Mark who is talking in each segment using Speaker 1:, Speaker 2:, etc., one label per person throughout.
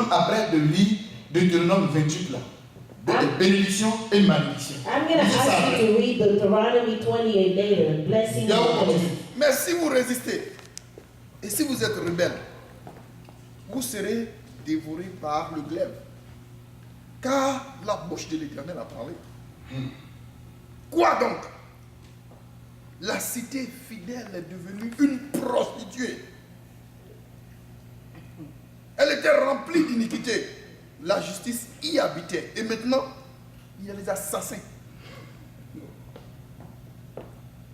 Speaker 1: demande après de lire Deutéronome 28 là. De bénédiction et malédiction.
Speaker 2: I'm going to ask you to read Deuteronomy 28 later, blessing and curse.
Speaker 3: Mais si vous résistez, et si vous êtes rebelle, vous serez dévoré par le glaive. Car la bouche de l'Éternel a parlé. Quoi donc? La cité fidèle est devenue une prostituée. Elle était remplie d'iniquité. La justice y habitait. Et maintenant, il y a les assassins.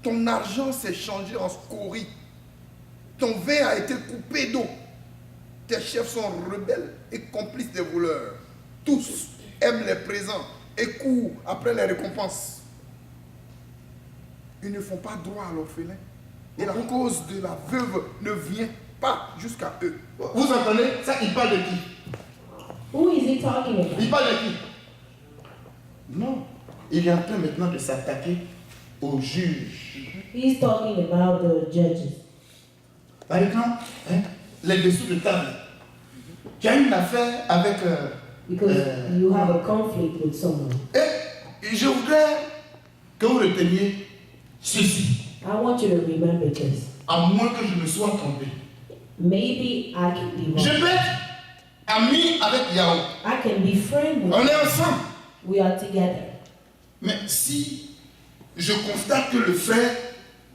Speaker 3: Ton argent s'est changé en scorie. Ton vin a été coupé d'eau. Tes chefs sont rebelles et complices des voleurs. Tous aiment les présents et courent après les récompenses. Ils ne font pas droit à l'orphelin. Et la cause de la veuve ne vient pas jusqu'à eux.
Speaker 1: Vous entendez? Ça, il parle de qui?
Speaker 2: Who is he talking about?
Speaker 1: Il parle de qui? Non. Il est en train maintenant de s'attaquer aux juges.
Speaker 2: He's talking about the judges.
Speaker 1: Par exemple, les dessous de table. Tu as une affaire avec...
Speaker 2: Because you have a conflict with someone.
Speaker 1: Et je voudrais que vous reteniez ceci.
Speaker 2: I want you to remember this.
Speaker 1: À moins que je me sois trompé.
Speaker 2: Maybe I can be
Speaker 1: Je
Speaker 2: wrong.
Speaker 1: peux être ami avec Yahoo.
Speaker 2: I can be friends with
Speaker 1: On est
Speaker 2: you.
Speaker 1: ensemble.
Speaker 2: We are together.
Speaker 1: Mais si je constate que le frère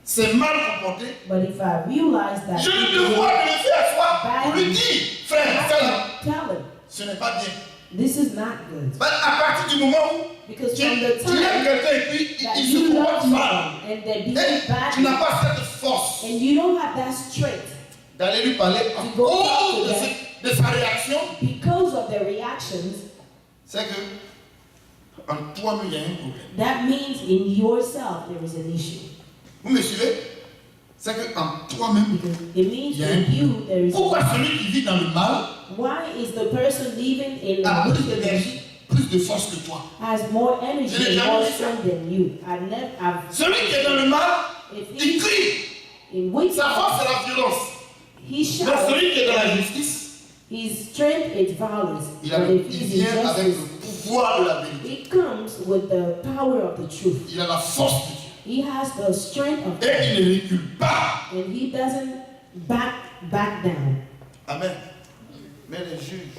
Speaker 1: s'est mal comporté,
Speaker 2: But if I realize that
Speaker 1: je le devoir de le faire asseoir pour lui dire, frère, ça,
Speaker 2: tell him,
Speaker 1: ce n'est pas bien.
Speaker 2: this is not good.
Speaker 1: Mais à partir du moment où
Speaker 2: Because
Speaker 1: tu
Speaker 2: from the
Speaker 1: aimes
Speaker 2: time
Speaker 1: quelqu'un et puis
Speaker 2: that
Speaker 1: il se
Speaker 2: you
Speaker 1: comporte
Speaker 2: love
Speaker 1: mal,
Speaker 2: someone and they
Speaker 1: et
Speaker 2: behave
Speaker 1: tu n'as
Speaker 2: badly,
Speaker 1: pas cette force
Speaker 2: and you don't have that strength
Speaker 1: d'aller lui parler en
Speaker 2: go
Speaker 1: cause
Speaker 2: talk to
Speaker 1: de sa réaction,
Speaker 2: because of their reactions,
Speaker 1: c'est que en toi-même il y a un problème.
Speaker 2: that means in yourself there is an issue.
Speaker 1: Vous me suivez? C'est qu'en toi-même,
Speaker 2: Because it means
Speaker 1: il y a un
Speaker 2: in you
Speaker 1: problème.
Speaker 2: there is.
Speaker 1: Pourquoi celui qui vit dans le mal
Speaker 2: Why is the person living in
Speaker 1: a plus
Speaker 2: wickedness
Speaker 1: d'énergie, plus de force que toi?
Speaker 2: has more energy
Speaker 1: Je l'ai
Speaker 2: and
Speaker 1: jamais
Speaker 2: more
Speaker 1: dit ça.
Speaker 2: strength than you? I've
Speaker 1: Celui qui est dans le mal,
Speaker 2: if
Speaker 1: il
Speaker 2: he's
Speaker 1: crie.
Speaker 2: in
Speaker 1: Sa
Speaker 2: wickedness,
Speaker 1: force c'est la violence.
Speaker 2: he
Speaker 1: Mais
Speaker 2: shouts.
Speaker 1: celui qui est dans la justice,
Speaker 2: His strength is violence,
Speaker 1: il
Speaker 2: but if
Speaker 1: il
Speaker 2: he's
Speaker 1: vient
Speaker 2: in
Speaker 1: avec le
Speaker 2: justice,
Speaker 1: pouvoir de la vérité.
Speaker 2: it comes with the power of the truth.
Speaker 1: Il a la force de Dieu.
Speaker 2: He has the strength of
Speaker 1: Et
Speaker 2: God,
Speaker 1: il ne recule pas.
Speaker 2: and he doesn't back down.
Speaker 1: Amen. Mais les juges,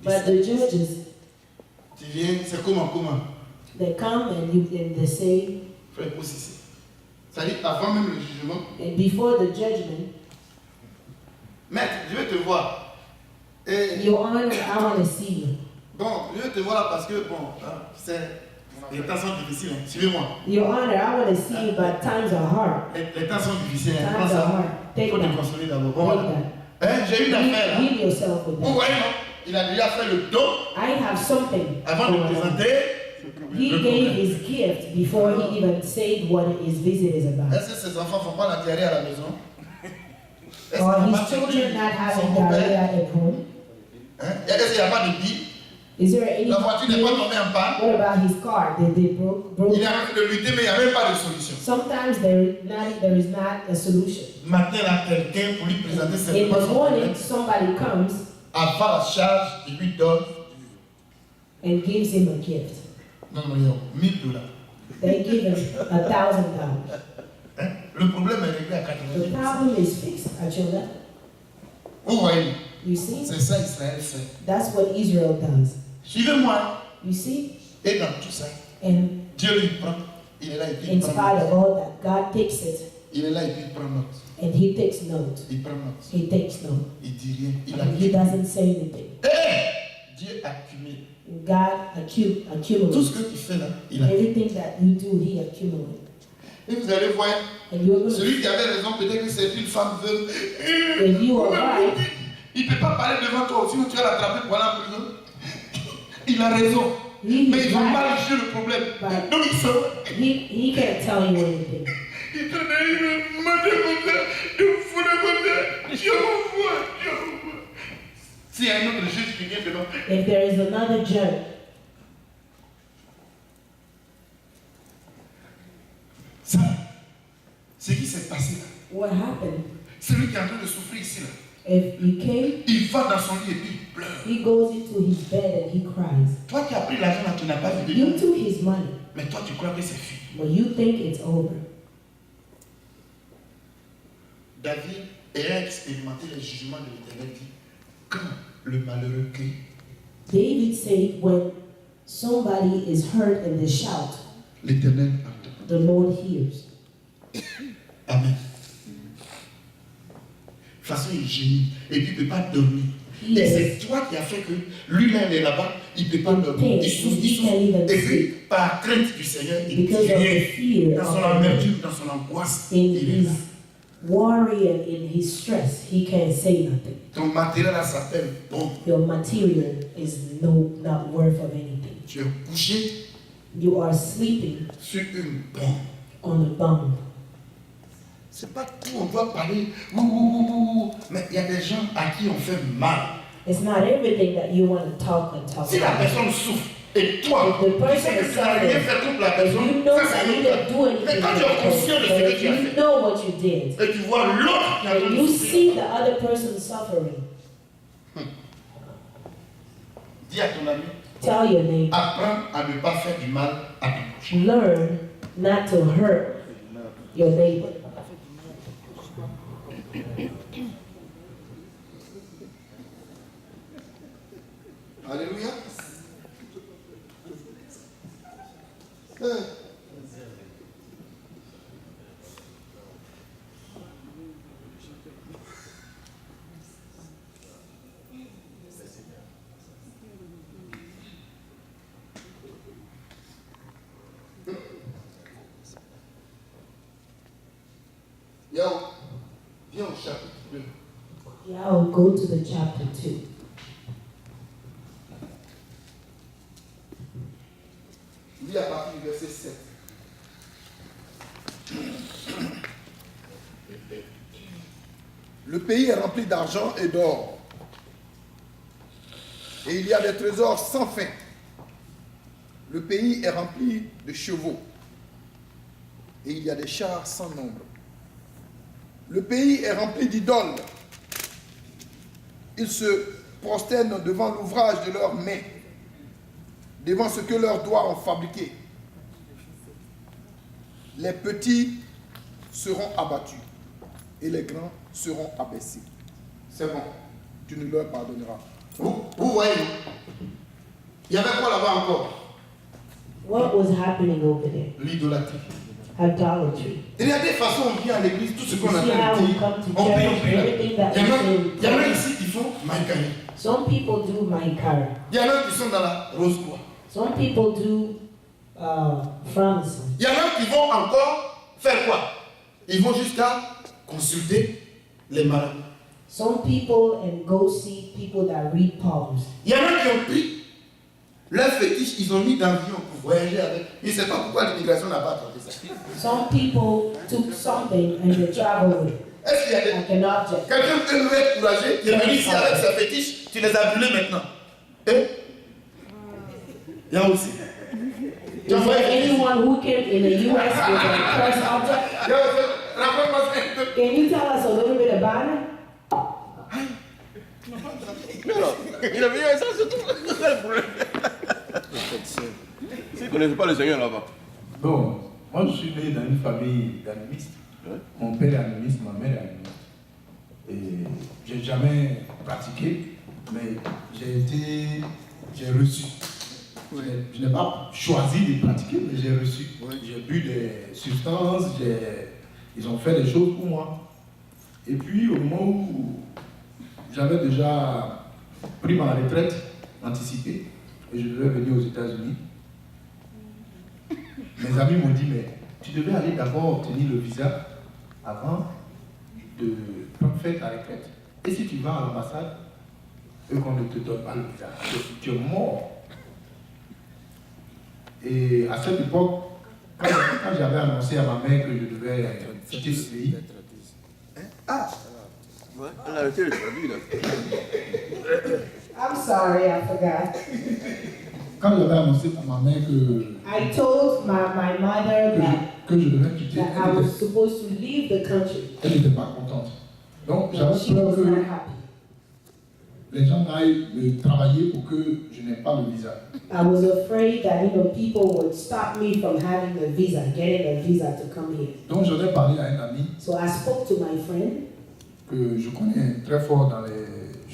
Speaker 2: But the judges,
Speaker 1: tu viens, c'est comment?
Speaker 2: they come and they say,
Speaker 1: Frère, aussi ici. C'est-à-dire, avant même le jugement,
Speaker 2: and before the judgment,
Speaker 1: maître, je vais te voir. Et,
Speaker 2: Your Honor, I want to see you.
Speaker 1: bon, je vais te voir là parce que, bon, hein, les temps sont difficiles. Hein. Suivez-moi.
Speaker 2: Your Honor, I want to see you, but times are hard.
Speaker 1: Les temps sont difficiles. Hein. Prends
Speaker 2: Times are
Speaker 1: ça.
Speaker 2: hard.
Speaker 1: Il
Speaker 2: Take
Speaker 1: faut te
Speaker 2: that.
Speaker 1: consoler d'abord. Bon,
Speaker 2: Take
Speaker 1: voilà.
Speaker 2: that.
Speaker 1: Hein, j'ai une affaire là.
Speaker 2: Heal yourself with
Speaker 1: Vous
Speaker 2: that.
Speaker 1: voyez, non? Il a déjà fait le don
Speaker 2: I have something.
Speaker 1: avant de
Speaker 2: going on.
Speaker 1: présenter.
Speaker 2: He gave his gift before he even said what his visit is about.
Speaker 1: Est-ce que ses enfants ne font pas la diarrhée à la maison? Est-ce
Speaker 2: Or
Speaker 1: qu'il n'y a
Speaker 2: his
Speaker 1: pas de
Speaker 2: children not having
Speaker 1: son
Speaker 2: diarrhea
Speaker 1: père?
Speaker 2: at home?
Speaker 1: Hein? Est-ce qu'il n'y a pas de bille?
Speaker 2: Is there any?
Speaker 1: La voiture n'est pas tombée en panne.
Speaker 2: What about his car? Did they broke?
Speaker 1: Il a envie de lutter, mais il n'y a même pas de solution.
Speaker 2: Sometimes there is not a solution.
Speaker 1: Matin, là, quelqu'un pour lui présenter ses
Speaker 2: In the
Speaker 1: propres
Speaker 2: morning,
Speaker 1: problèmes.
Speaker 2: somebody comes
Speaker 1: Avant la charge, il lui donne.
Speaker 2: and gives him a gift.
Speaker 1: Non, non, il y a $1000.
Speaker 2: They give him $1,000.
Speaker 1: Hein? Le problème est réglé à
Speaker 2: The
Speaker 1: 90%.
Speaker 2: problem is fixed at your level.
Speaker 1: Vous voyez,
Speaker 2: You see,
Speaker 1: c'est ça Israël fait.
Speaker 2: that's what Israel does.
Speaker 1: Suivez-moi.
Speaker 2: You see,
Speaker 1: Et dans tout ça,
Speaker 2: and
Speaker 1: Dieu lui prend. Il est là et puis
Speaker 2: in
Speaker 1: il
Speaker 2: spite
Speaker 1: prend
Speaker 2: of
Speaker 1: note.
Speaker 2: all that, God takes it
Speaker 1: Il est là et puis il prend note.
Speaker 2: and He takes note.
Speaker 1: Il prend note.
Speaker 2: He takes note.
Speaker 1: Il dit rien. Il
Speaker 2: And He
Speaker 1: accumule.
Speaker 2: doesn't say anything.
Speaker 1: Dieu accumule.
Speaker 2: God
Speaker 1: Tout
Speaker 2: accumulates.
Speaker 1: ce que tu fais là, il accumule.
Speaker 2: Everything that you do, He accumulates.
Speaker 1: Et vous allez voir,
Speaker 2: And you're going to,
Speaker 1: celui qui avait raison, peut-être que c'est une femme veuve.
Speaker 2: if you are right,
Speaker 1: Il ne peut pas parler devant toi, sinon tu vas l'attraper pour aller en prison. Il a raison.
Speaker 2: He
Speaker 1: Mais
Speaker 2: is
Speaker 1: ils ont mal
Speaker 2: right.
Speaker 1: jugé le problème.
Speaker 2: Right.
Speaker 1: Donc ils sont.
Speaker 2: He can't tell you anything.
Speaker 1: Il te dit, m'a demandé de vous foutre comme ça. Dieu vous voit, Dieu vous voit. S'il y a un autre juge qui vient devant,
Speaker 2: If there is another judge,
Speaker 1: ça, ce qui s'est passé là,
Speaker 2: what happened?
Speaker 1: celui qui est en train de souffrir ici là,
Speaker 2: If you came,
Speaker 1: il va dans son lit et puis il pleure.
Speaker 2: he goes into his bed and he cries.
Speaker 1: Toi qui as pris l'argent là, tu n'as pas vu de
Speaker 2: You
Speaker 1: dedans.
Speaker 2: took his money,
Speaker 1: Mais toi, tu crois que c'est fini.
Speaker 2: but you think it's over.
Speaker 1: David ayant expérimenté les jugements de l'Éternel dit, quand le malheureux crie,
Speaker 2: David said, when somebody is hurt and they shout,
Speaker 1: l'Éternel entend.
Speaker 2: the Lord hears.
Speaker 1: Amen. De toute façon, il gémit et puis il ne peut pas dormir.
Speaker 2: He
Speaker 1: Et
Speaker 2: is
Speaker 1: c'est toi qui as fait que lui-là, il est là-bas, il ne peut pas
Speaker 2: in
Speaker 1: dormir.
Speaker 2: pain,
Speaker 1: Il souffre,
Speaker 2: and
Speaker 1: il
Speaker 2: he
Speaker 1: souffre.
Speaker 2: can't even
Speaker 1: Et puis,
Speaker 2: sleep
Speaker 1: par crainte du Seigneur, il
Speaker 2: because of the
Speaker 1: vient
Speaker 2: fear
Speaker 1: dans son
Speaker 2: of the
Speaker 1: amertume, dans son angoisse.
Speaker 2: in
Speaker 1: Il est là.
Speaker 2: his worry and in his stress. He can't say nothing.
Speaker 1: Ton matériel là s'appelle bon.
Speaker 2: Your material is not worth of anything.
Speaker 1: Tu es couché
Speaker 2: You are sleeping
Speaker 1: sur une bombe.
Speaker 2: on a bum.
Speaker 1: C'est pas tout, on doit parler. Ouh. Mais il y a des gens à qui on fait mal.
Speaker 2: It's not everything that you want to talk and talk
Speaker 1: Si la
Speaker 2: about.
Speaker 1: personne souffre et toi,
Speaker 2: If the
Speaker 1: tu
Speaker 2: person
Speaker 1: sais que
Speaker 2: is
Speaker 1: tu n'as rien
Speaker 2: suffering,
Speaker 1: fait contre la
Speaker 2: if
Speaker 1: personne,
Speaker 2: you know
Speaker 1: ça
Speaker 2: that
Speaker 1: c'est
Speaker 2: you
Speaker 1: l'autre.
Speaker 2: didn't do anything,
Speaker 1: Mais quand tu es conscient de ce
Speaker 2: but
Speaker 1: que
Speaker 2: if
Speaker 1: tu as
Speaker 2: you
Speaker 1: fait,
Speaker 2: know what you did,
Speaker 1: et tu vois l'autre qui a
Speaker 2: and you see the other person suffering,
Speaker 1: dis à ton ami,
Speaker 2: tell your neighbor,
Speaker 1: apprends à ne pas faire du mal à ton prochain.
Speaker 2: learn not to hurt your neighbor.
Speaker 1: Alléluia. Viens au chapitre 2.
Speaker 2: Yeah, I'll go to the chapter 2.
Speaker 1: Lis à partir du verset 7.
Speaker 3: Le pays est rempli d'argent et d'or. Et il y a des trésors sans fin. Le pays est rempli de chevaux. Et il y a des chars sans nombre. Le pays est rempli d'idoles. Ils se prosternent devant l'ouvrage de leurs mains, devant ce que leurs doigts ont fabriqué. Les petits seront abattus et les grands seront abaissés.
Speaker 1: C'est bon.
Speaker 3: Tu ne leur pardonneras.
Speaker 1: Vous voyez, il y avait quoi là-bas encore?
Speaker 2: What was happening over there?
Speaker 1: L'idolâtrie.
Speaker 2: Idolatry.
Speaker 1: Il y a des façons, on vient à l'église, tout ce qu'on
Speaker 2: You see
Speaker 1: appelle
Speaker 2: how we
Speaker 1: dire,
Speaker 2: come to
Speaker 1: on prie.
Speaker 2: church, everything that
Speaker 1: Il y en a-
Speaker 2: we
Speaker 1: il y en a
Speaker 2: say.
Speaker 1: ici qui font Maïkari.
Speaker 2: Some people do Maikara.
Speaker 1: Il y en a qui sont dans la rose croix.
Speaker 2: Some people do Francis.
Speaker 1: Il y en a qui vont encore faire quoi? Ils vont jusqu'à consulter les malades.
Speaker 2: Some people and go see people that read palms.
Speaker 1: Il y en a qui ont pris leur fétiche, ils ont mis dans l'avion pour voyager avec. Je ne sais pas pourquoi l'immigration n'a pas attrapé ça.
Speaker 2: Some people took something and they travel with it,
Speaker 1: Est-ce qu'il y a des...
Speaker 2: like an object.
Speaker 1: Quelqu'un peut nous être courageux, qui est venu ici avec sa fétiche, tu les as brûlés maintenant. Et il y a aussi.
Speaker 2: Is there anyone who came in the U.S. with a cursed object?
Speaker 1: Raconte-moi ça un peu.
Speaker 2: Can you tell us a little bit about it?
Speaker 4: Il a venu avec ça, c'est tout. C'est ça le problème. Ils ne connaissent pas le Seigneur là-bas.
Speaker 5: Bon, moi je suis né dans une famille d'animistes. Mon père est animiste, ma mère est animiste. Et j'ai jamais pratiqué, mais j'ai reçu. Je n'ai pas choisi de pratiquer, mais j'ai reçu. J'ai bu des substances, ils ont fait des choses pour moi. Et puis au moment où j'avais déjà pris ma retraite anticipée et je devais venir aux États-Unis, mes amis m'ont dit, mais tu devais aller d'abord obtenir le visa avant de faire ta retraite. Et si tu vas à l'ambassade, eux qu'on ne te donne pas le visa, tu es mort. Et à cette époque, quand j'avais annoncé à ma mère que je devais quitter ce pays,
Speaker 4: Ouais, elle a arrêté le traduit là.
Speaker 2: I'm sorry, I forgot.
Speaker 5: quand j'avais annoncé à ma mère
Speaker 2: I told my mother
Speaker 5: que je devais quitter,
Speaker 2: that I was supposed to leave the country.
Speaker 5: elle n'était pas contente. Donc
Speaker 2: No,
Speaker 5: j'avais
Speaker 2: she
Speaker 5: peur
Speaker 2: was
Speaker 5: que
Speaker 2: not happy.
Speaker 5: les gens aillent me travailler pour que je n'ai pas le visa.
Speaker 2: I was afraid that people would stop me from having a visa, getting a visa to come here.
Speaker 5: Donc j'en ai parlé à un ami
Speaker 2: So I spoke to my friend.
Speaker 5: que je connais très fort dans les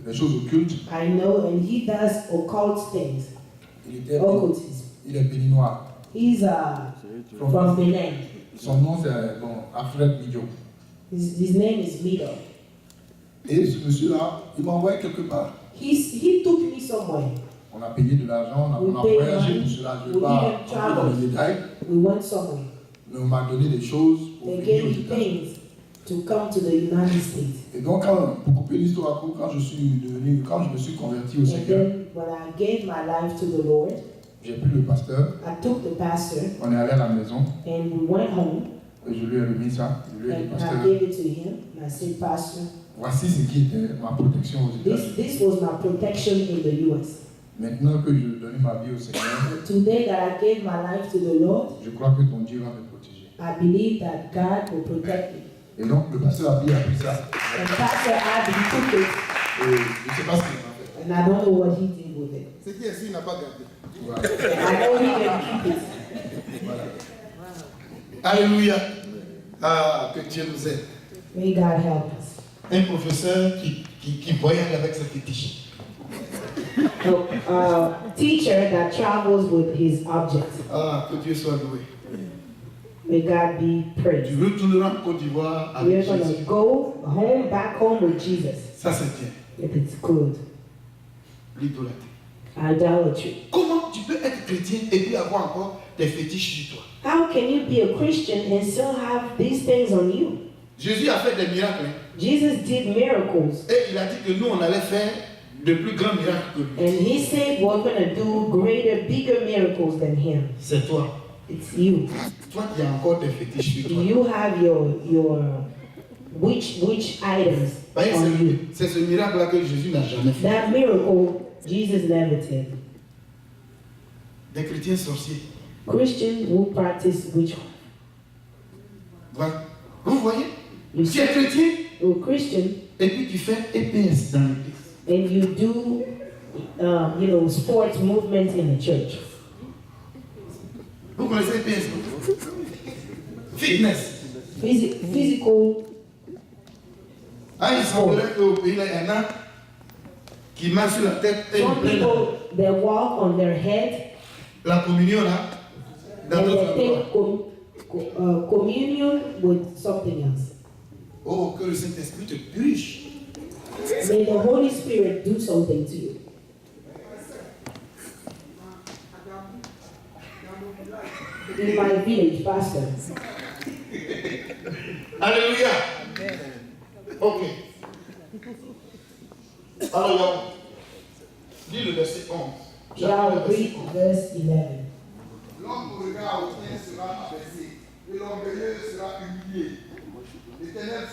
Speaker 5: choses occultes.
Speaker 2: I know, and he does occult things, occultism.
Speaker 5: Il est béninois.
Speaker 2: He's from Benin.
Speaker 5: Son nom c'est Alfred Midio.
Speaker 2: His name is Mido.
Speaker 5: Et ce monsieur-là, il m'a envoyé quelque part.
Speaker 2: He took me somewhere.
Speaker 5: On a payé de l'argent, on a voyagé pour cela. Je ne vais pas entrer dans les détails.
Speaker 2: We went somewhere.
Speaker 5: Mais on m'a donné des choses pour
Speaker 2: They
Speaker 5: venir
Speaker 2: gave
Speaker 5: aux
Speaker 2: me
Speaker 5: États-Unis.
Speaker 2: things to come to the United States.
Speaker 5: Et donc, pour couper l'histoire courte, quand je me suis converti au
Speaker 2: And
Speaker 5: Seigneur,
Speaker 2: then when I gave my life to the Lord,
Speaker 5: j'ai pris le pasteur,
Speaker 2: I took the pastor
Speaker 5: on est allé à la maison,
Speaker 2: and we went home
Speaker 5: et je lui ai remis ça. Je lui ai dit,
Speaker 2: and
Speaker 5: pasteur,
Speaker 2: I gave it to him. And I said, Pastor,
Speaker 5: voici ce qui était ma protection aux États-Unis.
Speaker 2: this was my protection in the U.S.
Speaker 5: Maintenant que je donne ma vie au Seigneur,
Speaker 2: Today that I gave my life to the Lord,
Speaker 5: je crois que ton Dieu va me protéger.
Speaker 2: I believe that God will protect me.
Speaker 5: Et donc, le pasteur Abi a pris ça.
Speaker 2: And Pastor Abby took it,
Speaker 5: Et je ne sais pas ce qu'il a fait.
Speaker 2: and I don't know what he did with it.
Speaker 3: Ce qui est ici, il n'a pas gardé.
Speaker 5: Voilà.
Speaker 2: I know he didn't keep it.
Speaker 5: Voilà.
Speaker 1: Alléluia. Ah, que Dieu nous aide.
Speaker 2: May God help us.
Speaker 1: Un professeur qui voyage avec ses fétiches.
Speaker 2: A teacher that travels with his objects.
Speaker 1: Ah, que Dieu soit loué.
Speaker 2: May God be
Speaker 1: Tu
Speaker 2: praised.
Speaker 1: retourneras en Côte d'Ivoire
Speaker 2: We're
Speaker 1: avec
Speaker 2: going to
Speaker 1: Jésus.
Speaker 2: go home, back home with Jesus,
Speaker 1: Ça, c'est bien.
Speaker 2: if it's good.
Speaker 1: L'idolâtrie.
Speaker 2: Idolatry.
Speaker 1: Comment tu peux être chrétien et puis avoir encore des fétiches sur toi?
Speaker 2: How can you be a Christian and still have these things on you?
Speaker 1: Jésus a fait des miracles.
Speaker 2: Jesus did miracles,
Speaker 1: Et il a dit que nous, on allait faire de plus grands miracles que lui.
Speaker 2: and he said we're going to do greater, bigger miracles than him.
Speaker 1: C'est toi.
Speaker 2: It's you.
Speaker 1: Toi qui as encore des fétiches sur toi.
Speaker 2: You have your which items
Speaker 1: Voyez,
Speaker 2: on you.
Speaker 1: c'est ce miracle-là que Jésus n'a jamais fait.
Speaker 2: That miracle Jesus never did.
Speaker 1: Des chrétiens sorciers.
Speaker 2: Christians who practice witchcraft.
Speaker 1: Voilà. Vous voyez?
Speaker 2: You
Speaker 1: Tu es chrétien
Speaker 2: You're a Christian
Speaker 1: et puis tu fais EPS dans l'église.
Speaker 2: and you do, sports movement in the church.
Speaker 1: Vous connaissez EPS? Fitness.
Speaker 2: Physical.
Speaker 1: Ah, il semblerait qu'au pays, là, il y en a qui marchent sur la tête et
Speaker 2: Some
Speaker 1: ils prennent
Speaker 2: people they walk on their head
Speaker 1: la communion là, dans
Speaker 2: and
Speaker 1: d'autres
Speaker 2: they
Speaker 1: endroits.
Speaker 2: take communion with something else.
Speaker 1: Oh, que le Saint-Esprit te purge.
Speaker 2: May the Holy Spirit do something to you. In my village, Pastor.
Speaker 1: Alléluia. Ok. Alors, dis le verset 11.
Speaker 2: Now read verse 11.
Speaker 3: L'homme au regard hautain sera abaissé, et l'orgueilleux sera humilié. L'Éternel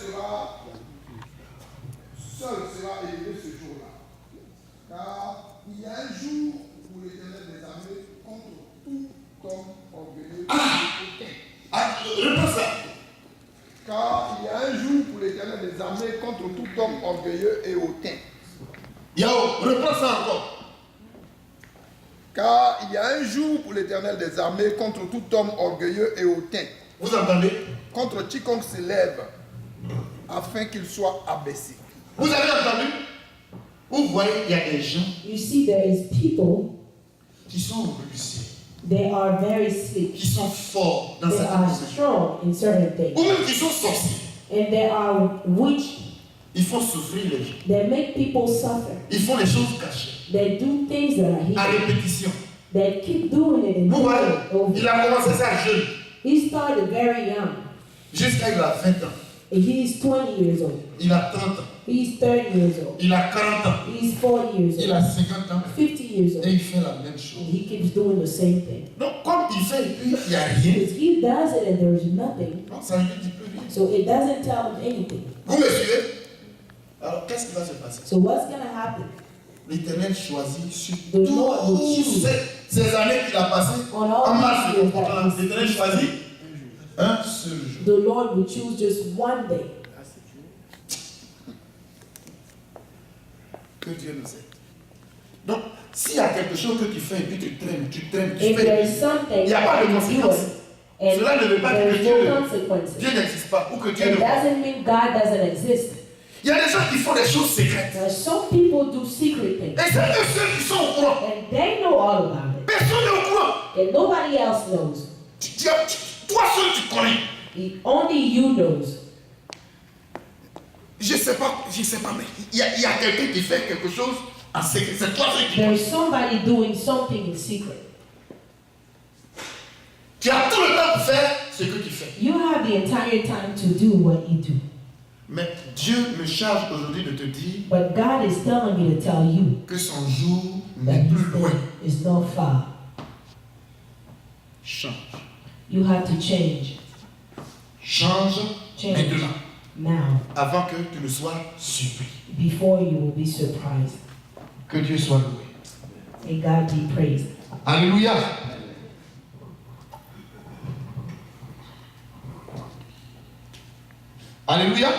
Speaker 3: seul sera élevé ce jour-là. Car il y a un jour où l'Éternel des armées contre tout homme orgueilleux et hautain.
Speaker 1: Reprends ça.
Speaker 3: Car il y a un jour pour l'Éternel des armées contre tout homme orgueilleux et hautain.
Speaker 1: Yao, reprends ça encore.
Speaker 3: Car il y a un jour pour l'Éternel des armées contre tout homme orgueilleux et hautain.
Speaker 1: Vous entendez?
Speaker 3: Contre quiconque s'élève, afin qu'il soit abaissé.
Speaker 1: Vous avez entendu? Vous voyez, il y a des gens
Speaker 2: You see, there is people,
Speaker 1: qui sont réussis,
Speaker 2: they are very slick.
Speaker 1: qui sont forts dans
Speaker 2: They
Speaker 1: cette
Speaker 2: are
Speaker 1: position.
Speaker 2: strong in certain things.
Speaker 1: Ou même qui sont sorciers.
Speaker 2: And they are witch.
Speaker 1: Ils font souffrir les gens.
Speaker 2: They make people suffer.
Speaker 1: Ils font les choses cachées,
Speaker 2: They do things that are
Speaker 1: à
Speaker 2: hidden.
Speaker 1: répétition.
Speaker 2: They keep doing it and
Speaker 1: Vous
Speaker 2: doing
Speaker 1: voyez,
Speaker 2: it over.
Speaker 1: il a commencé ça jeune,
Speaker 2: He started very young.
Speaker 1: jusqu'à il a 20 ans.
Speaker 2: And he's 20 years old.
Speaker 1: Il a 30 ans.
Speaker 2: He's 30 years old.
Speaker 1: Il a 40 ans.
Speaker 2: He's 40 years
Speaker 1: Il
Speaker 2: old.
Speaker 1: a 50 ans.
Speaker 2: 50 years
Speaker 1: Et
Speaker 2: old.
Speaker 1: il fait la même
Speaker 2: And
Speaker 1: chose.
Speaker 2: he keeps doing the same thing.
Speaker 1: Donc, comme il fait et puis il n'y a rien,
Speaker 2: Because he does it and there's nothing.
Speaker 1: donc ça ne lui dit plus rien.
Speaker 2: So it doesn't tell him anything.
Speaker 1: Vous me suivez? Alors, qu'est-ce qui va se passer?
Speaker 2: So what's going to happen?
Speaker 1: L'Éternel choisit sur
Speaker 2: The Lord will
Speaker 1: toutes
Speaker 2: choose.
Speaker 1: ces années qu'il a passées
Speaker 2: On all
Speaker 1: en mars,
Speaker 2: these years that
Speaker 1: l'Éternel choisit un seul jour.
Speaker 2: The Lord will choose just one day.
Speaker 1: Que Dieu nous aide. Donc, s'il y a quelque chose que tu fais et puis tu traînes, tu
Speaker 2: If
Speaker 1: fais,
Speaker 2: there is something
Speaker 1: il n'y a pas de
Speaker 2: that you
Speaker 1: conséquences.
Speaker 2: do, and
Speaker 1: Cela ne veut pas dire
Speaker 2: there
Speaker 1: que
Speaker 2: is no consequences.
Speaker 1: Dieu n'existe pas ou que Dieu
Speaker 2: It
Speaker 1: ne voit.
Speaker 2: doesn't mean God doesn't exist.
Speaker 1: Il y a des gens qui font des choses secrètes.
Speaker 2: There are some people do secret things,
Speaker 1: Et c'est eux seuls qui sont au courant.
Speaker 2: and they know all about it,
Speaker 1: Personne n'est au courant.
Speaker 2: and nobody else knows.
Speaker 1: Toi seul tu connais.
Speaker 2: Only you knows.
Speaker 1: Je sais pas, mais il y a quelqu'un qui fait quelque chose en secret. C'est toi seul qui
Speaker 2: There
Speaker 1: connais.
Speaker 2: is somebody doing something in secret.
Speaker 1: Tu as tout le temps pour faire ce que tu fais.
Speaker 2: You have the entire time to do what you do.
Speaker 1: Mais Dieu me charge aujourd'hui de te dire
Speaker 2: But God is telling me to tell you
Speaker 1: que son jour
Speaker 2: that
Speaker 1: n'est
Speaker 2: His
Speaker 1: plus loin.
Speaker 2: day is not far.
Speaker 1: Change.
Speaker 2: You have to change
Speaker 1: Change
Speaker 2: Change.
Speaker 1: maintenant.
Speaker 2: now
Speaker 1: Avant que tu ne sois surpris.
Speaker 2: before you will be surprised.
Speaker 1: Que Dieu soit loué.
Speaker 2: May God be praised.
Speaker 1: Alléluia. Alléluia.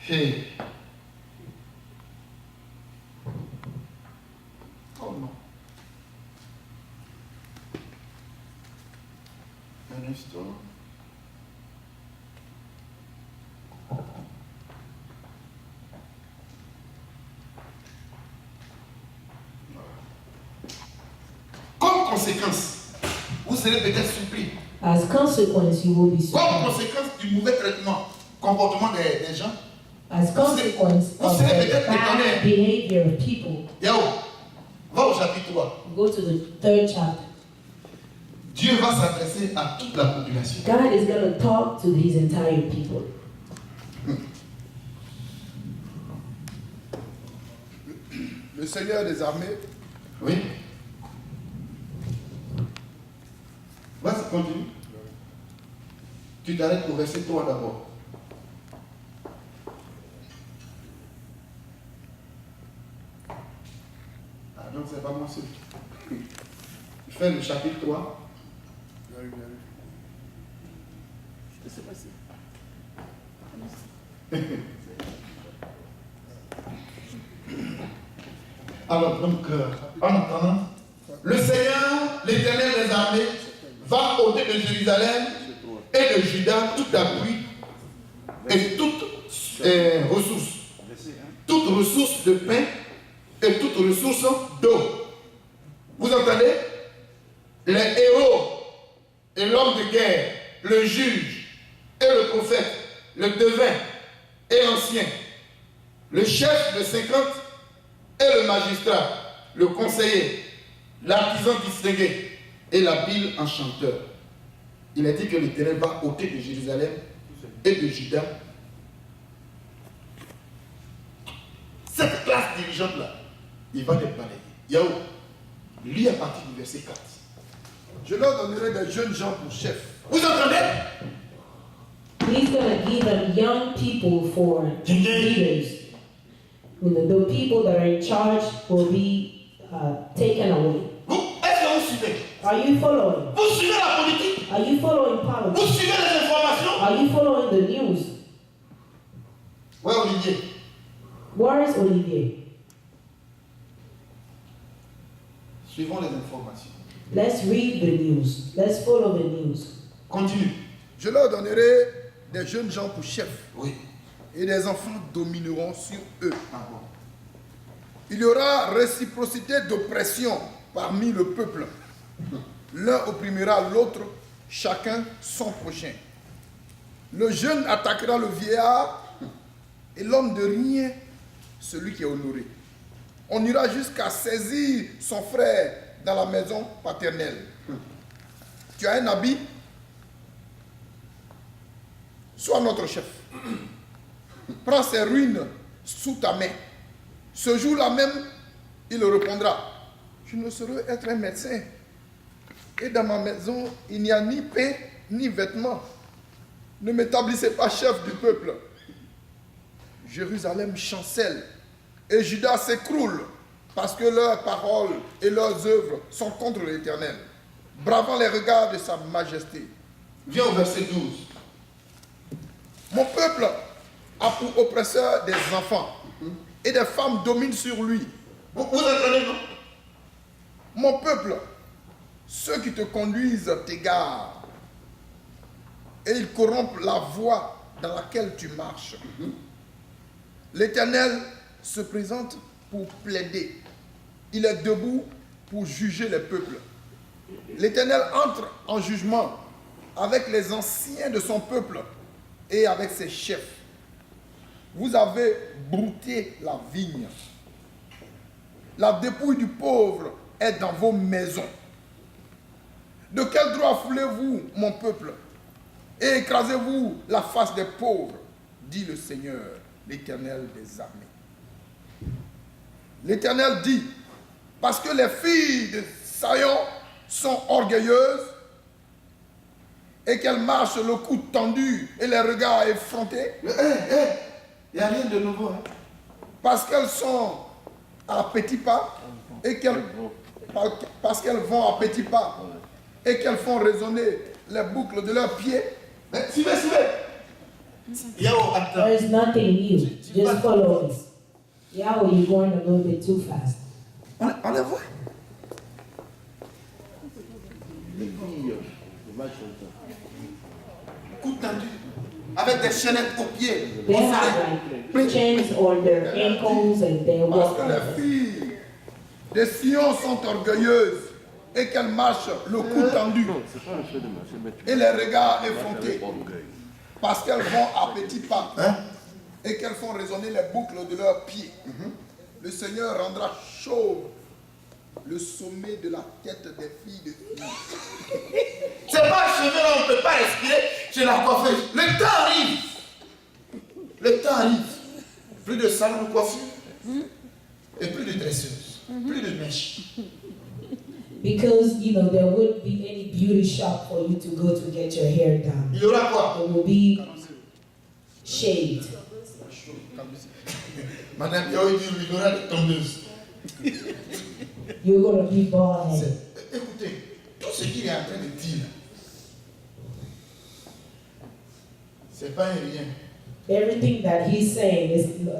Speaker 1: Hey. Oh non. Un instant. Comme conséquence, vous serez peut-être surpris.
Speaker 2: As consequence, you will be
Speaker 1: Comme
Speaker 2: surprised.
Speaker 1: conséquence du mauvais traitement, comportement des gens,
Speaker 2: As consequence
Speaker 1: Vous
Speaker 2: of
Speaker 1: serez
Speaker 2: the
Speaker 1: peut-être
Speaker 2: bad
Speaker 1: étonné.
Speaker 2: behavior of people,
Speaker 1: Yao, va au chapitre 3.
Speaker 2: go to the 3rd chapter.
Speaker 1: Dieu va s'adresser à toute la population.
Speaker 2: God is going to talk to His entire people.
Speaker 3: Le Seigneur des armées
Speaker 1: Oui. Vas-y, continue. Tu t'arrêtes au verset 3 d'abord. Ah, donc c'est pas moi seul. Je fais le chapitre 3. Alors, donc, en attendant, le Seigneur, l'Éternel des armées, va ôter de Jérusalem et de Juda toute la pluie et toute ressource. Toute ressource de pain et toute ressource d'eau. Vous entendez? Les héros et l'homme de guerre, le juge et le prophète, le devin et l'ancien, le chef de 50 et le magistrat, le conseiller, l'artisan distingué et l'habile enchanteur. Il a dit que l'Éternel va ôter de Jérusalem et de Juda cette classe dirigeante-là. Il va les balayer. Yahoo, lis à partir du verset 4.
Speaker 3: Je leur donnerai des jeunes gens pour chefs.
Speaker 1: Vous entendez?
Speaker 2: He's going to give them young people for leaders. The people that are in charge will be taken away.
Speaker 1: Est-ce que vous suivez?
Speaker 2: Are you following?
Speaker 1: Vous suivez la politique?
Speaker 2: Are you following
Speaker 1: Vous
Speaker 2: politics?
Speaker 1: suivez les informations?
Speaker 2: Are you following the news?
Speaker 1: Oui, Olivier.
Speaker 2: Where is Olivier?
Speaker 1: Suivons les informations.
Speaker 2: Let's read the news. Let's follow the news.
Speaker 1: Continue.
Speaker 3: Je leur donnerai des jeunes gens pour chefs.
Speaker 1: Oui.
Speaker 3: Et des enfants domineront sur eux.
Speaker 1: Ah bon.
Speaker 3: Il y aura réciprocité d'oppression parmi le peuple. L'un opprimera l'autre, chacun son prochain. Le jeune attaquera le vieillard et l'homme de rien, celui qui est honoré. On ira jusqu'à saisir son frère dans la maison paternelle. Tu as un habit? Sois notre chef. Prends ses ruines sous ta main. Ce jour-là même, il répondra, je ne saurais être un médecin. Et dans ma maison, il n'y a ni pain, ni vêtements. Ne m'établissez pas chef du peuple. Jérusalem chancelle et Juda s'écroule parce que leurs paroles et leurs œuvres sont contre l'Éternel, bravant les regards de sa majesté.
Speaker 1: Viens au verset 12.
Speaker 3: Mon peuple a pour oppresseur des enfants et des femmes dominent sur lui.
Speaker 1: Vous entendez, non?
Speaker 3: Mon peuple, ceux qui te conduisent t'égarent et ils corrompent la voie dans laquelle tu marches. L'Éternel se présente pour plaider. Il est debout pour juger les peuples. L'Éternel entre en jugement avec les anciens de son peuple et avec ses chefs. Vous avez brouté la vigne. La dépouille du pauvre est dans vos maisons. De quel droit foulez-vous, mon peuple, et écrasez-vous la face des pauvres, dit le Seigneur, l'Éternel des armées. L'Éternel dit, parce que les filles de Sion sont orgueilleuses et qu'elles marchent le cou tendu et les regards effrontés.
Speaker 1: Il n'y a rien de nouveau. Hein?
Speaker 3: Parce qu'elles sont à petits pas et parce qu'elles vont à petits pas et qu'elles font résonner les boucles de leurs pieds.
Speaker 1: Suivez. Yahweh, attends.
Speaker 2: There is nothing new. Just follow this. Yahweh, you're going a little bit too fast.
Speaker 1: On les voit. Coup tendu. Avec des chaînettes aux pieds.
Speaker 2: They have like chains on their ankles and they
Speaker 3: Parce
Speaker 2: walk.
Speaker 3: que les filles de Sion sont orgueilleuses et qu'elles marchent le cou tendu et les regards effrontés. Parce qu'elles vont à petits pas et qu'elles font résonner les boucles de leurs pieds. Le Seigneur rendra chauve le sommet de la tête des filles de Sion.
Speaker 1: C'est pas achevé là, on ne peut pas respirer chez la coiffeuse. Le temps arrive. Le temps arrive. Plus de salon de coiffure et plus de dresseuses, plus de mèches.
Speaker 2: Because, you know, there wouldn't be any beauty shop for you to go to get your hair done.
Speaker 1: Il y aura quoi?
Speaker 2: It will be shaved.
Speaker 1: Madame Yahweh dit il y aura des tondeuses.
Speaker 2: You're going to be bald headed.
Speaker 1: Écoutez, tout ce qu'il est en train de dire, c'est pas un rien.
Speaker 2: Everything that he's saying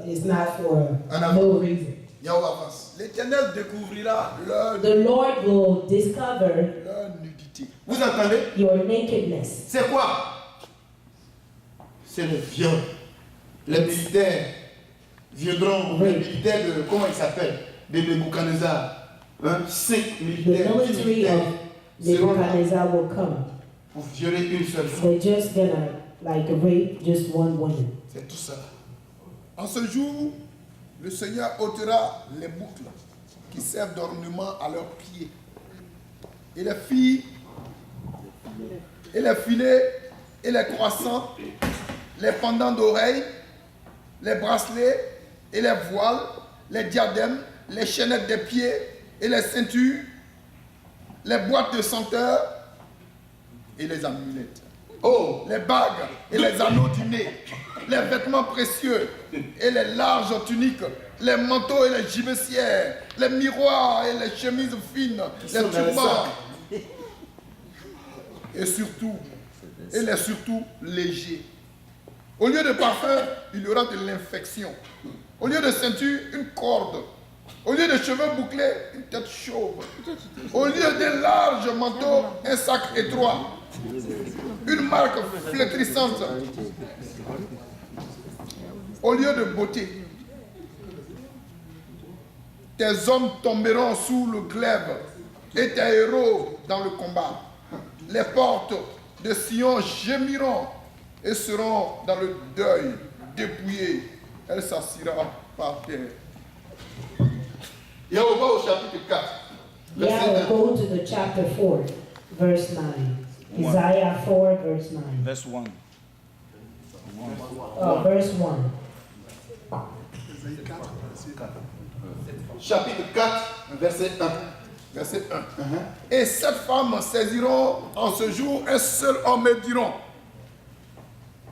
Speaker 2: is not for no reason.
Speaker 1: Yahweh avance.
Speaker 3: L'Éternel découvrira leur
Speaker 2: The Lord will discover
Speaker 3: nudité.
Speaker 1: Vous entendez?
Speaker 2: your nakedness.
Speaker 1: C'est quoi? C'est le viol. Les militaires viendront, les militaires de, comment ils s'appellent? De Nebuchadnezzar. 5
Speaker 2: The
Speaker 1: militaires
Speaker 2: military of
Speaker 1: seront là
Speaker 2: Nebuchadnezzar will come.
Speaker 1: pour violer une seule femme.
Speaker 2: They're just gonna like rape just one woman.
Speaker 1: C'est tout ça.
Speaker 3: En ce jour, le Seigneur ôtera les boucles qui servent d'ornement à leurs pieds. Et les filles, et les filets, et les croissants, les pendants d'oreilles, les bracelets, et les voiles, les diadèmes, les chaînettes des pieds, et les ceintures, les boîtes de senteurs, et les amulettes.
Speaker 1: Oh,
Speaker 3: Les bagues et les anneaux du nez, les vêtements précieux et les larges tuniques, les manteaux et les gibecières, les miroirs et les chemises fines, les turbans, et surtout légers. Au lieu de parfum, il y aura de l'infection. Au lieu de ceinture, une corde. Au lieu de cheveux bouclés, une tête chauve. Au lieu d'un large manteau, un sac étroit. Une marque flétrissante. Au lieu de beauté, tes hommes tomberont sous le glaive et tes héros dans le combat. Les portes de Sion gémiront et seront dans le deuil, dépouillées. Elle s'assira par terre.
Speaker 1: Yahweh va au chapitre 4. Verset
Speaker 2: Yeah,
Speaker 1: 1.
Speaker 2: go to the chapter 4, verse 9. Isaiah 4, verse 9.
Speaker 6: Verse 1.
Speaker 2: Verse 1.
Speaker 1: Chapitre 4, verset 1.
Speaker 3: Verset 1. Et 7 femmes saisiront en ce jour un seul homme et diront,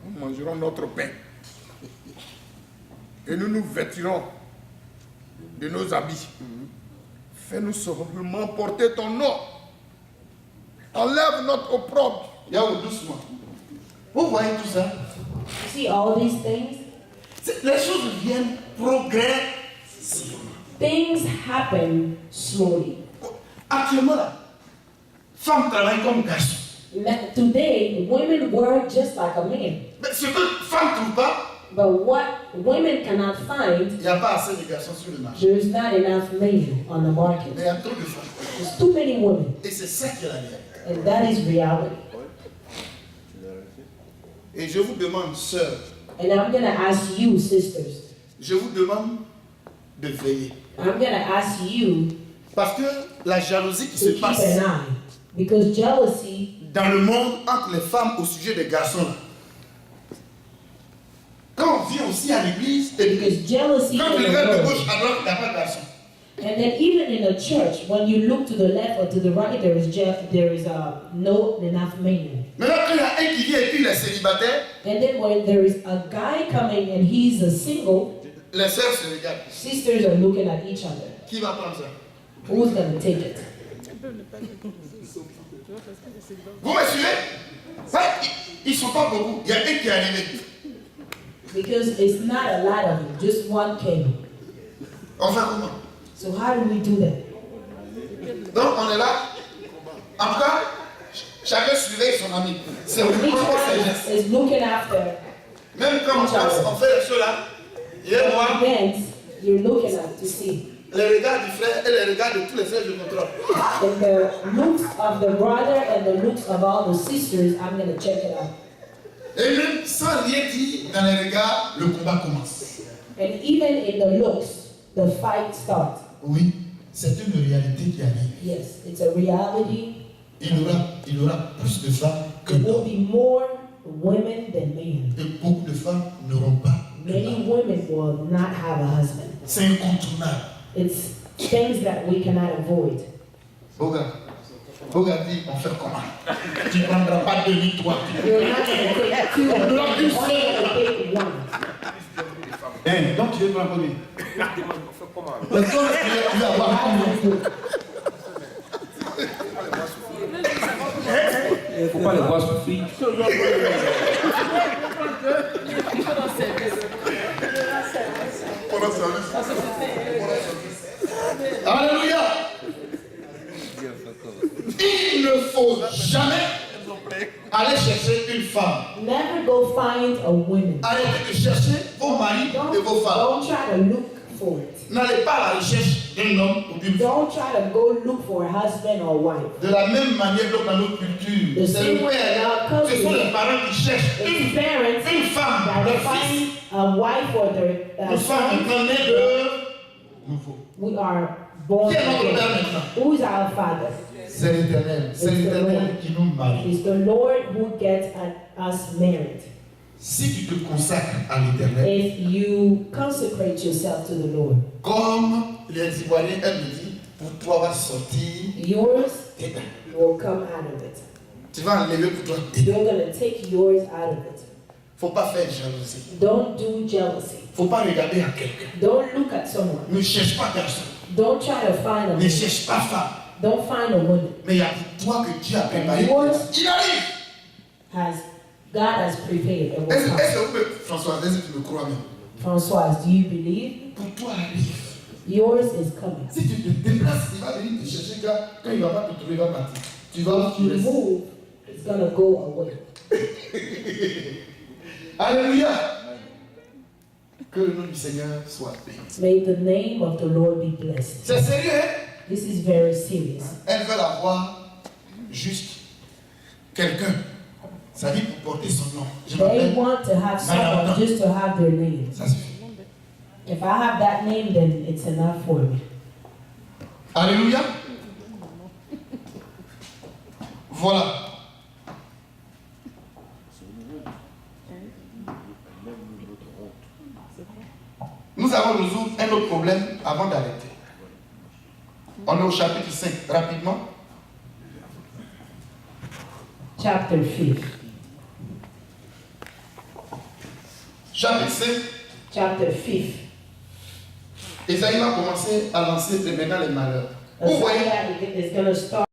Speaker 3: nous mangerons notre pain et nous nous vêtirons de nos habits. Fais-nous seulement porter ton nom. Enlève notre opprobre
Speaker 1: Yahoo, doucement. Vous voyez tout ça?
Speaker 2: You see all these things?
Speaker 1: Les choses viennent progressivement.
Speaker 2: Things happen slowly.
Speaker 1: Actuellement, là, femmes travaillent comme garçons.
Speaker 2: Today, women work just like a man.
Speaker 1: Mais ce que femmes ne trouvent pas,
Speaker 2: But what women cannot find,
Speaker 1: il n'y a pas assez de garçons sur le marché.
Speaker 2: there's not enough men on the
Speaker 1: Mais
Speaker 2: market.
Speaker 1: il y a trop de femmes.
Speaker 2: There's too many women,
Speaker 1: Et c'est ça qui est la réalité.
Speaker 2: and that is reality.
Speaker 1: Et je vous demande, sœurs,
Speaker 2: And I'm going to ask you, sisters,
Speaker 1: je vous demande de veiller.
Speaker 2: I'm going to ask you
Speaker 1: Parce que la jalousie qui
Speaker 2: to
Speaker 1: se
Speaker 2: keep
Speaker 1: passe
Speaker 2: an eye. Because jealousy
Speaker 1: dans le monde entre les femmes au sujet des garçons, là. Quand on vient aussi à l'église, et
Speaker 2: Because jealousy
Speaker 1: quand
Speaker 2: in
Speaker 1: tu
Speaker 2: the
Speaker 1: regardes de
Speaker 2: world.
Speaker 1: gauche à droite, il n'y a pas de garçon.
Speaker 2: And then even in a church, when you look to the left or to the right, there is not enough men.
Speaker 1: Maintenant, quand il y a un qui vient et puis il est célibataire,
Speaker 2: And then when there is a guy coming and he's a single,
Speaker 1: les sœurs se regardent.
Speaker 2: sisters are looking at each other.
Speaker 1: Qui va prendre ça?
Speaker 2: Who's going to take it?
Speaker 1: Vous me suivez? Ouais, ils ne sont pas beaucoup. Il y a un qui est arrivé.
Speaker 2: Because it's not a lot of them, just one came.
Speaker 1: On fait comment?
Speaker 2: So how do we do that?
Speaker 1: Donc on est là. En tout cas, chacun surveille son ami. C'est au
Speaker 2: Each
Speaker 1: moment que c'est
Speaker 2: one
Speaker 1: geste.
Speaker 2: is looking after.
Speaker 1: Même quand on fait les choses là, il y a moi,
Speaker 2: Events you're looking at to see.
Speaker 1: les regards du frère et les regards de tous les frères, je contrôle.
Speaker 2: And the looks of the brother and the looks of all the sisters, I'm going to check it out.
Speaker 1: Et même sans rien dire dans les regards, le combat commence.
Speaker 2: And even in the looks, the fight starts.
Speaker 1: Oui, c'est une réalité qui arrive.
Speaker 2: Yes, it's a reality.
Speaker 1: Il y aura plus de femmes que
Speaker 2: There will
Speaker 1: d'hommes.
Speaker 2: be more women than men.
Speaker 1: Et beaucoup de femmes n'auront pas de
Speaker 2: Many
Speaker 1: mari.
Speaker 2: women will not have a husband.
Speaker 1: C'est incontournable.
Speaker 2: It's things that we cannot avoid.
Speaker 1: Boga dit, on fait comment? Tu ne prendras pas demi-toi.
Speaker 2: You're not going to take two, you're only going to take one.
Speaker 5: Donc tu veux prendre combien?
Speaker 1: Parce que tu vas avoir combien?
Speaker 5: Il ne faut pas les voir souffrir.
Speaker 1: Alléluia. Il ne faut jamais aller chercher une femme.
Speaker 2: Never go find a woman.
Speaker 1: Arrêtez de chercher vos maris et vos femmes.
Speaker 2: Don't try to look for it.
Speaker 1: N'allez pas à la recherche d'un homme ou d'une femme.
Speaker 2: Don't try to go look for a husband or wife.
Speaker 1: De la même manière que dans notre culture,
Speaker 2: The
Speaker 1: c'est
Speaker 2: same
Speaker 1: le
Speaker 2: way
Speaker 1: père,
Speaker 2: in our
Speaker 1: ce sont les
Speaker 2: country,
Speaker 1: parents qui cherchent
Speaker 2: it's
Speaker 1: une
Speaker 2: parents
Speaker 1: femme,
Speaker 2: that
Speaker 1: leur fils.
Speaker 2: find a wife or their
Speaker 1: Une femme
Speaker 2: son.
Speaker 1: maintenant née de nouveau.
Speaker 2: We are born
Speaker 1: Qui est notre père
Speaker 2: again.
Speaker 1: maintenant?
Speaker 2: Who's our father?
Speaker 1: C'est l'Éternel. C'est l'Éternel qui nous marie.
Speaker 2: It's the Lord who gets us married.
Speaker 1: Si tu te consacres à l'Éternel,
Speaker 2: If you consecrate yourself to the Lord,
Speaker 1: comme les Ivoiriens aiment le dire, pour toi va sortir
Speaker 2: yours
Speaker 1: tes dents.
Speaker 2: will come out of it.
Speaker 1: Tu vas enlever pour toi tes dents.
Speaker 2: You're going to take yours out of it.
Speaker 1: Faut pas faire jalousie.
Speaker 2: Don't do jealousy.
Speaker 1: Faut pas regarder à quelqu'un.
Speaker 2: Don't look at someone.
Speaker 1: Ne cherche pas garçon.
Speaker 2: Don't try to find a
Speaker 1: Ne
Speaker 2: man.
Speaker 1: cherche pas femme.
Speaker 2: Don't find a woman.
Speaker 1: Mais il y a pour toi que Dieu a préparé. Il arrive.
Speaker 2: God has prepared and will
Speaker 1: Est-ce
Speaker 2: come.
Speaker 1: que vous pouvez, François, est-ce que tu me crois même?
Speaker 2: Françoise, do you believe?
Speaker 1: Pour toi arrive.
Speaker 2: Yours is coming.
Speaker 1: Si tu te déplaces, il va venir te chercher quand il ne va pas te trouver, il va partir. Tu vas
Speaker 2: If you move, it's going to go away.
Speaker 1: Alléluia. Que le nom du Seigneur soit béni.
Speaker 2: May the name of the Lord be blessed.
Speaker 1: C'est sérieux, hein?
Speaker 2: This is very serious.
Speaker 1: Elles veulent avoir juste quelqu'un. Ça dit pour porter son nom. Je
Speaker 2: They
Speaker 1: m'appelle.
Speaker 2: want to have someone just to have their name.
Speaker 1: Ça suffit.
Speaker 2: If I have that name, then it's enough for me.
Speaker 1: Alléluia. Voilà. Nous allons résoudre un autre problème avant d'arrêter. On est au chapitre 5, rapidement.
Speaker 2: Chapter 5.
Speaker 1: Chapitre 5,
Speaker 2: Chapter 5.
Speaker 1: Esaïe va commencer à lancer maintenant les malheurs. Vous voyez,
Speaker 2: Isaiah is going to start